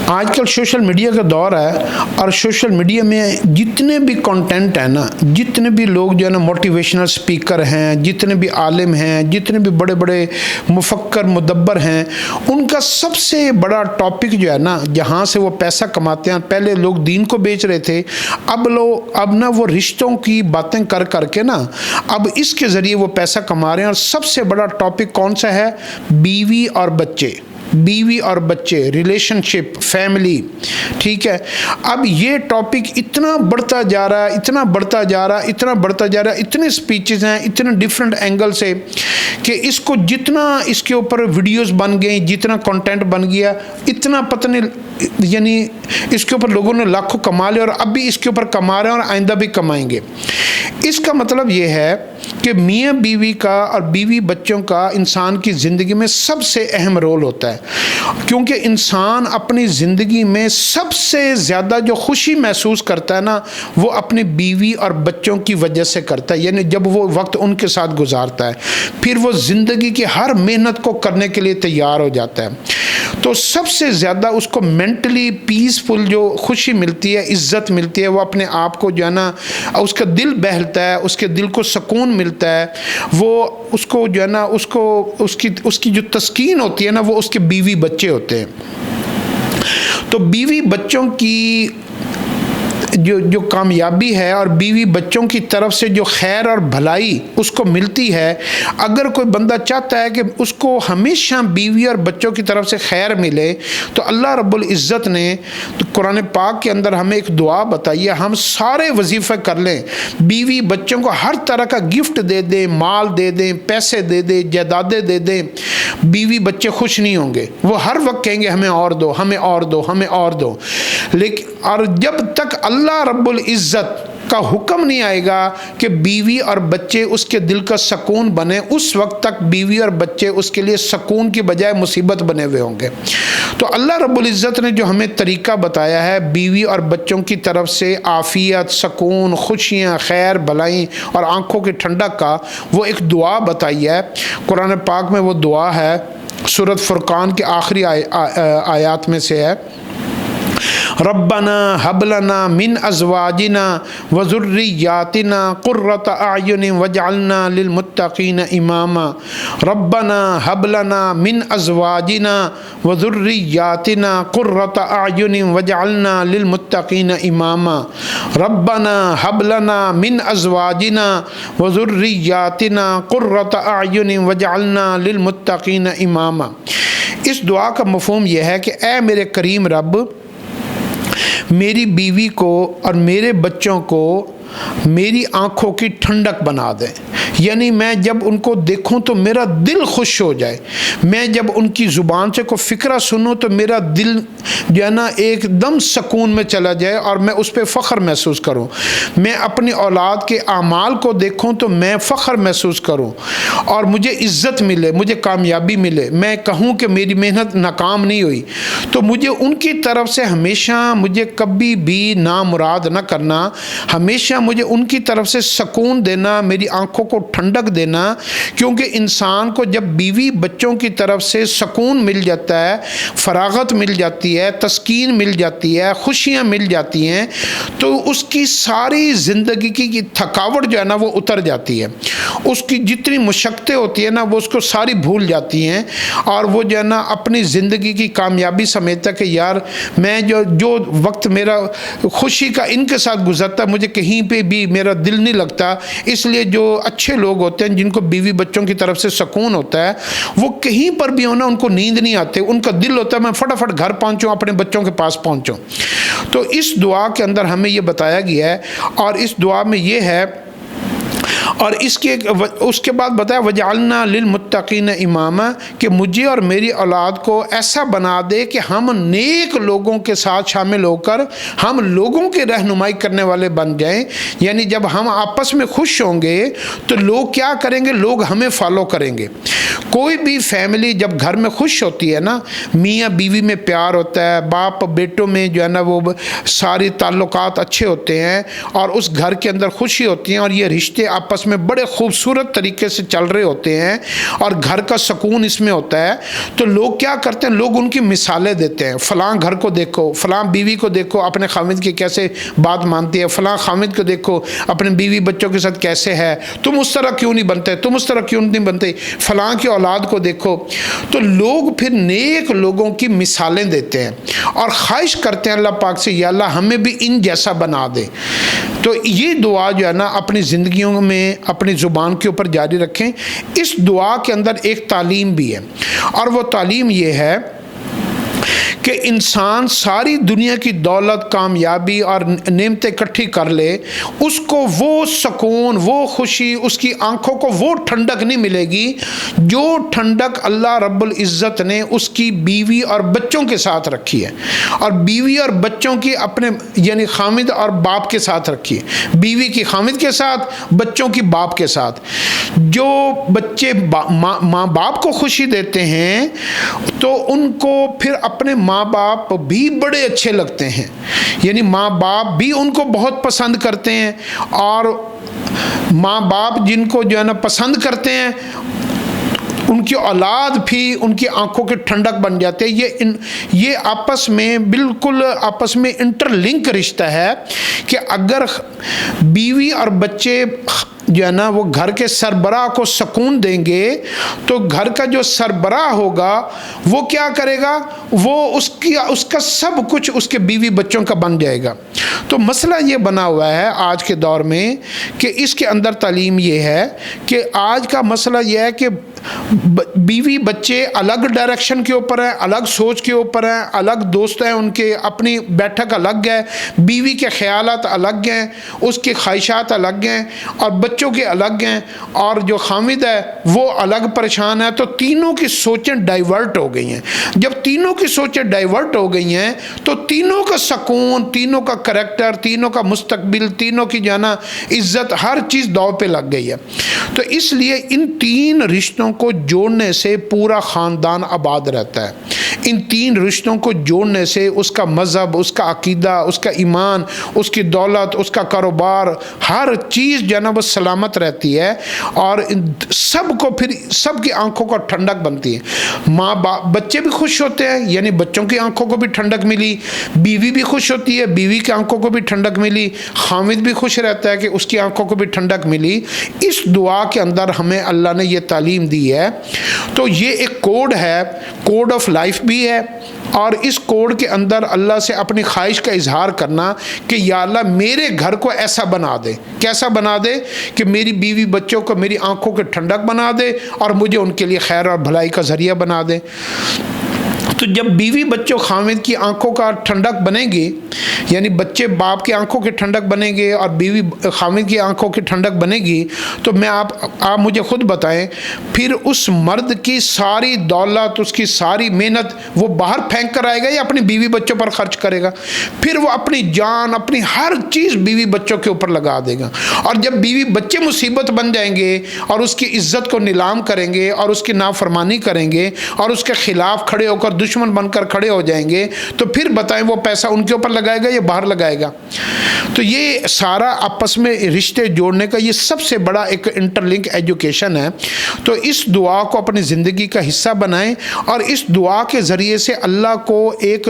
آج کل social media کا دور ہے اور سوشل میڈیا میں جتنے بھی کنٹینٹ ہیں نا، جتنے بھی لوگ جو ہے نا موٹیویشنل سپیکر ہیں، جتنے بھی عالم ہیں، جتنے بھی بڑے بڑے مفکر مدبر ہیں، ان کا سب سے بڑا ٹاپک جو ہے نا جہاں سے وہ پیسہ کماتے ہیں، پہلے لوگ دین کو بیچ رہے تھے، اب نا وہ رشتوں کی باتیں کر کے نا اب اس کے ذریعے وہ پیسہ کما رہے ہیں۔ اور سب سے بڑا ٹاپک کون سا ہے؟ بیوی اور بچے، بیوی اور بچے، ریلیشن شپ، فیملی، ٹھیک ہے۔ اب یہ ٹاپک اتنا بڑھتا جا رہا ہے، اتنا بڑھتا جا رہا ہے، اتنا بڑھتا جا رہا ہے، اتنے سپیچز ہیں، اتنے ڈیفرنٹ اینگل سے کہ اس کو جتنا اس کے اوپر ویڈیوز بن گئے، جتنا کنٹینٹ بن گیا، اتنا پتہ نہیں، یعنی اس کے اوپر لوگوں نے لاکھوں کما لے اور اب بھی اس کے اوپر کما رہے ہیں اور آئندہ بھی کمائیں گے۔ اس کا مطلب یہ ہے کہ میاں بیوی کا اور بیوی بچوں کا انسان کی زندگی میں سب سے اہم رول ہوتا ہے، کیونکہ انسان اپنی زندگی میں سب سے زیادہ جو خوشی محسوس کرتا ہے نا وہ اپنی بیوی اور بچوں کی وجہ سے کرتا ہے، یعنی جب وہ وقت ان کے ساتھ گزارتا ہے پھر وہ زندگی کی ہر محنت کو کرنے کے لیے تیار ہو جاتا ہے۔ تو سب سے زیادہ اس کو مینٹلی پیسفل جو خوشی ملتی ہے، عزت ملتی ہے، وہ اپنے آپ کو جو ہے نا اس کا دل بہلتا ہے، اس کے دل کو سکون ملتا ہے، وہ اس کو جو ہے نا اس کی جو تسکین ہوتی ہے نا وہ اس کے بیوی بچے ہوتے ہیں۔ تو بیوی بچوں کی جو کامیابی ہے اور بیوی بچوں کی طرف سے جو خیر اور بھلائی اس کو ملتی ہے، اگر کوئی بندہ چاہتا ہے کہ اس کو ہمیشہ بیوی اور بچوں کی طرف سے خیر ملے تو اللہ رب العزت نے قرآن پاک کے اندر ہمیں ایک دعا بتائی ہے، ہم سارے وظیفے کر لیں، بیوی بچوں کو ہر طرح کا گفٹ دے دیں، مال دے دیں، پیسے دے دیں، جائیدادیں دے دیں، بیوی بچے خوش نہیں ہوں گے، وہ ہر وقت کہیں گے ہمیں اور دو، ہمیں اور دو، ہمیں اور دو۔ لیکن اور جب تک اللہ رب العزت کا حکم نہیں آئے گا کہ بیوی اور بچے اس کے دل کا سکون بنے، اس وقت تک بیوی اور بچے اس کے لیے سکون کی بجائے مصیبت بنے ہوئے ہوں گے۔ تو اللہ رب العزت نے جو ہمیں طریقہ بتایا ہے بیوی اور بچوں کی طرف سے عافیت، سکون، خوشیاں، خیر، بھلائی اور آنکھوں کی ٹھنڈک کا، وہ ایک دعا بتائی ہے قرآن پاک میں۔ وہ دعا ہے سورۃ فرقان کے آخری آیات میں سے ہے، ربنا هب لنا من ازواجنا وذرياتنا قرة اعين واجعلنا للمتقين اماما، ربنا هب لنا من ازواجنا وذرياتنا قرة اعين واجعلنا للمتقين اماما، ربنا هب لنا من ازواجنا وذرياتنا قرة اعين واجعلنا للمتقين اماما۔ اس دعا کا مفہوم یہ ہے کہ اے میرے کریم رب، میری بیوی کو اور میرے بچوں کو میری آنکھوں کی ٹھنڈک بنا دیں، یعنی میں جب ان کو دیکھوں تو میرا دل خوش ہو جائے، میں جب ان کی زبان سے کوئی فکرہ سنوں تو میرا دل جو ہے نا ایک دم سکون میں چلا جائے اور میں اس پہ فخر محسوس کروں، میں اپنی اولاد کے اعمال کو دیکھوں تو میں فخر محسوس کروں اور مجھے عزت ملے، مجھے کامیابی ملے، میں کہوں کہ میری محنت ناکام نہیں ہوئی۔ تو مجھے ان کی طرف سے ہمیشہ مجھے کبھی بھی نامراد نہ کرنا، ہمیشہ مجھے ان کی طرف سے سکون دینا، میری آنکھوں کو ٹھنڈک دینا، کیونکہ انسان کو جب بیوی بچوں کی طرف سے سکون مل جاتا ہے، فراغت مل جاتی ہے، تسکین مل جاتی ہے، خوشیاں مل جاتی ہیں، تو اس کی ساری زندگی کی تھکاوٹ جو ہے نا وہ اتر جاتی ہے، اس کی جتنی مشقتیں ہوتی ہیں نا وہ اس کو ساری بھول جاتی ہیں، اور وہ جو ہے نا اپنی زندگی کی کامیابی سمجھتا کہ یار میں جو وقت میرا خوشی کا ان کے ساتھ گزرتا مجھے کہیں پہ بھی میرا دل نہیں لگتا، اس لیے جو اچھے لوگ ہوتے ہیں جن کو بیوی بچوں کی طرف سے سکون ہوتا ہے وہ کہیں پر بھی ہونا ان کو نیند نہیں آتے، ان کا دل ہوتا ہے میں فٹافٹ گھر پہنچوں، اپنے بچوں کے پاس پہنچوں۔ تو اس دعا کے اندر ہمیں یہ بتایا گیا ہے، اور اس دعا میں یہ ہے، اور اس کے بعد بتایا وجعلنا للمتقین اماما، کہ مجھے اور میری اولاد کو ایسا بنا دے کہ ہم نیک لوگوں کے ساتھ شامل ہو کر ہم لوگوں کی رہنمائی کرنے والے بن جائیں، یعنی جب ہم آپس میں خوش ہوں گے تو لوگ کیا کریں گے؟ لوگ ہمیں فالو کریں گے۔ کوئی بھی فیملی جب گھر میں خوش ہوتی ہے نا، میاں بیوی میں پیار ہوتا ہے، باپ بیٹوں میں جو ہے نا وہ ساری تعلقات اچھے ہوتے ہیں اور اس گھر کے اندر خوشی ہوتی ہیں اور یہ رشتے آپس میں بڑے خوبصورت طریقے سے چل رہے ہوتے ہیں اور گھر کا سکون اس میں ہوتا ہے، تو لوگ کیا کرتے ہیں، لوگ ان کی مثالیں دیتے ہیں، فلاں گھر کو دیکھو، فلاں بیوی کو دیکھو اپنے خامد کی کیسے بات مانتی ہے، فلاں خامد کو دیکھو اپنے بیوی بچوں کے ساتھ کیسے ہے، تم اس طرح کیوں نہیں بنتے، تم اس طرح کیوں نہیں بنتے، فلاں کی اولاد کو دیکھو۔ تو لوگ پھر نیک لوگوں کی مثالیں دیتے ہیں اور خواہش کرتے ہیں اللہ پاک سے، یا اللہ ہمیں بھی ان جیسا بنا دے۔ تو یہ دعا جو ہے نا اپنی زندگیوں میں اپنی زبان کے اوپر جاری رکھیں۔ اس دعا کے اندر ایک تعلیم بھی ہے، اور وہ تعلیم یہ ہے کہ انسان ساری دنیا کی دولت، کامیابی اور نعمتیں اکٹھی کر لے، اس کو وہ سکون، وہ خوشی، اس کی آنکھوں کو وہ ٹھنڈک نہیں ملے گی جو ٹھنڈک اللہ رب العزت نے اس کی بیوی اور بچوں کے ساتھ رکھی ہے، اور بیوی اور بچوں کی اپنے یعنی خامد اور باپ کے ساتھ رکھی ہے، بیوی کی خامد کے ساتھ، بچوں کی باپ کے ساتھ۔ جو بچے ماں باپ کو خوشی دیتے ہیں تو ان کو پھر اپنے ماں باپ بھی بڑے اچھے لگتے ہیں، یعنی ماں باپ بھی ان کو بہت پسند کرتے ہیں، اور ماں باپ جن کو جو ہے نا پسند کرتے ہیں ان کی اولاد بھی ان کی آنکھوں کی ٹھنڈک بن جاتے ہیں۔ یہ آپس میں بالکل آپس میں انٹر لنک رشتہ ہے کہ اگر بیوی اور بچے جو ہے نا وہ گھر کے سربراہ کو سکون دیں گے تو گھر کا جو سربراہ ہوگا وہ کیا کرے گا، وہ اس کا سب کچھ اس کے بیوی بچوں کا بن جائے گا۔ تو مسئلہ یہ بنا ہوا ہے آج کے دور میں کہ اس کے اندر تعلیم یہ ہے کہ آج کا مسئلہ یہ ہے کہ بیوی بچے الگ ڈائریکشن کے اوپر ہیں، الگ سوچ کے اوپر ہیں، الگ دوست ہیں، ان کے اپنی بیٹھک الگ ہے، بیوی کے خیالات الگ ہیں، اس کی خواہشات الگ ہیں، اور بچوں کے الگ ہیں، اور جو خامد ہے وہ الگ پریشان ہے۔ تو تینوں کی سوچیں ڈائیورٹ ہو گئی ہیں۔ جب تینوں کی سوچیں ڈائیورٹ ہو گئی ہیں تو تینوں کا سکون، تینوں کا کریکٹر، تینوں کا مستقبل، تینوں کی جانا عزت، ہر چیز داؤ پہ لگ گئی ہے۔ تو اس لیے ان تین رشتوں کو جوڑنے سے پورا خاندان آباد رہتا ہے۔ ان تین رشتوں کو جوڑنے سے اس کا مذہب، اس کا عقیدہ، اس کا ایمان، اس کی دولت، اس کا کاروبار، ہر چیز جو ہے نا وہ سلامت رہتی ہے، اور سب کو پھر سب کی آنکھوں کو ٹھنڈک بنتی ہے۔ ماں باپ بچے بھی خوش ہوتے ہیں، یعنی بچوں کی آنکھوں کو بھی ٹھنڈک ملی، بیوی بھی خوش ہوتی ہے، بیوی کی آنکھوں کو بھی ٹھنڈک ملی، خامد بھی خوش رہتا ہے کہ اس کی آنکھوں کو بھی ٹھنڈک ملی۔ اس دعا کے اندر ہمیں اللہ نے یہ تعلیم دی ہے۔ تو یہ ایک کوڈ ہے، کوڈ آف لائف بھی ہے، اور اس کوڈ کے اندر اللہ سے اپنی خواہش کا اظہار کرنا کہ یا اللہ میرے گھر کو ایسا بنا دے، کیسا بنا دے کہ میری بیوی بچوں کو میری آنکھوں کی ٹھنڈک بنا دے اور مجھے ان کے لیے خیر اور بھلائی کا ذریعہ بنا دے۔ تو جب بیوی بچوں خامد کی آنکھوں کا ٹھنڈک بنے گی، یعنی بچے باپ کی آنکھوں کی ٹھنڈک بنے گے اور بیوی خامد کی آنکھوں کی ٹھنڈک بنے گی، تو میں آپ مجھے خود بتائیں، پھر اس مرد کی ساری دولت، اس کی ساری محنت وہ باہر پھینک کر آئے گا یا اپنی بیوی بچوں پر خرچ کرے گا؟ پھر وہ اپنی جان، اپنی ہر چیز بیوی بچوں کے اوپر لگا دے گا، اور جب بیوی بچے مصیبت بن جائیں گے اور اس کی عزت کو نیلام کریں گے اور اس کی نافرمانی کریں گے اور اس کے خلاف کھڑے ہو کر دشمن بن کر کھڑے ہو جائیں گے، تو پھر بتائیں وہ پیسہ ان کے اوپر لگائے گا یا باہر لگائے گا؟ تو یہ سارا آپس میں رشتے جوڑنے کا یہ سب سے بڑا ایک انٹر لنک ایجوکیشن ہے۔ تو اس دعا کو اپنی زندگی کا حصہ بنائیں، اور اس دعا کے ذریعے سے اللہ کو ایک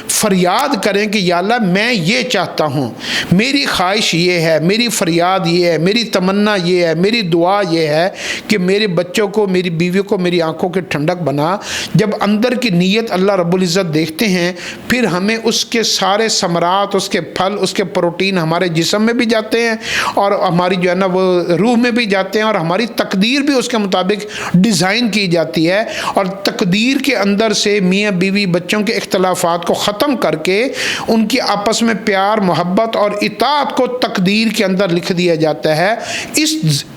فریاد کریں کہ یا اللہ میں یہ چاہتا ہوں، میری خواہش یہ ہے، میری فریاد یہ ہے، میری تمنا یہ ہے، میری دعا یہ ہے کہ میرے بچوں کو، میری بیوی کو میری آنکھوں کی ٹھنڈک بنا۔ جب اندر کی نیت اللہ رب العزت دیکھتے ہیں، پھر ہمیں اس کے سارے ثمرات، اس کے پھل، اس کے پروٹین ہمارے جسم میں بھی جاتے ہیں، اور ہماری جو ہے نا وہ روح میں بھی جاتے ہیں، اور ہماری تقدیر بھی اس کے مطابق ڈیزائن کی جاتی ہے، اور تقدیر کے اندر سے میاں بیوی بچوں کے اختلافات کو ختم کر کے ان کی آپس میں پیار، محبت اور اطاعت کو تقدیر کے اندر لکھ دیا جاتا ہے۔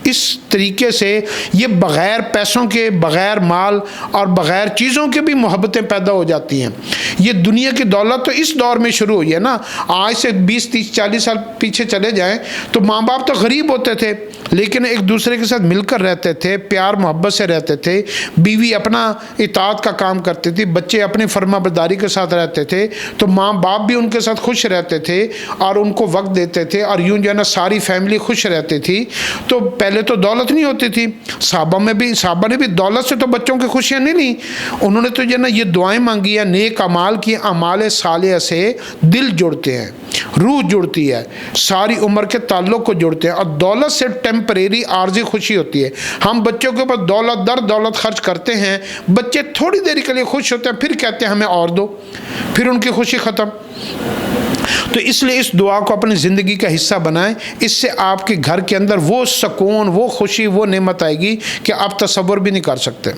اس طریقے سے یہ بغیر پیسوں کے، بغیر مال اور بغیر چیزوں کے بھی محبتیں پیدا ہو جاتی ہیں۔ یہ دنیا کی دولت تو اس دور میں شروع ہوئی ہے نا، آج سے 20 30 40 سال پیچھے چلے جائیں تو ماں باپ تو غریب ہوتے تھے لیکن ایک دوسرے کے ساتھ مل کر رہتے تھے، پیار محبت سے رہتے تھے، بیوی اپنا اطاعت کا کام کرتی تھی، بچے اپنی فرما برداری کے ساتھ رہتے تھے، تو ماں باپ بھی ان کے ساتھ خوش رہتے تھے اور ان کو وقت دیتے تھے، اور یوں جو ہے نا ساری فیملی خوش رہتی تھی۔ تو پہلے تو دولت نہیں ہوتی تھی، صحابہ نے بھی دولت سے تو بچوں کی خوشیاں نہیں لیں، انہوں نے تو جو ہے نا یہ دعائیں مانگی ہیں، نیک اعمال کی، اعمال صالحہ سے دل جڑتے ہیں، روح جڑتی ہے، ساری عمر کے تعلق کو جڑتے ہیں، اور دولت سے ٹیمپریری عارضی خوشی ہوتی ہے۔ ہم بچوں کے اوپر دولت در دولت خرچ کرتے ہیں، بچے تھوڑی دیر کے لیے خوش ہوتے ہیں، پھر کہتے ہیں ہمیں اور دو، پھر ان کی خوشی ختم۔ تو اس لیے اس دعا کو اپنی زندگی کا حصہ بنائیں، اس سے آپ کے گھر کے اندر وہ سکون، وہ خوشی، وہ نعمت آئے گی کہ آپ تصور بھی نہیں کر سکتے۔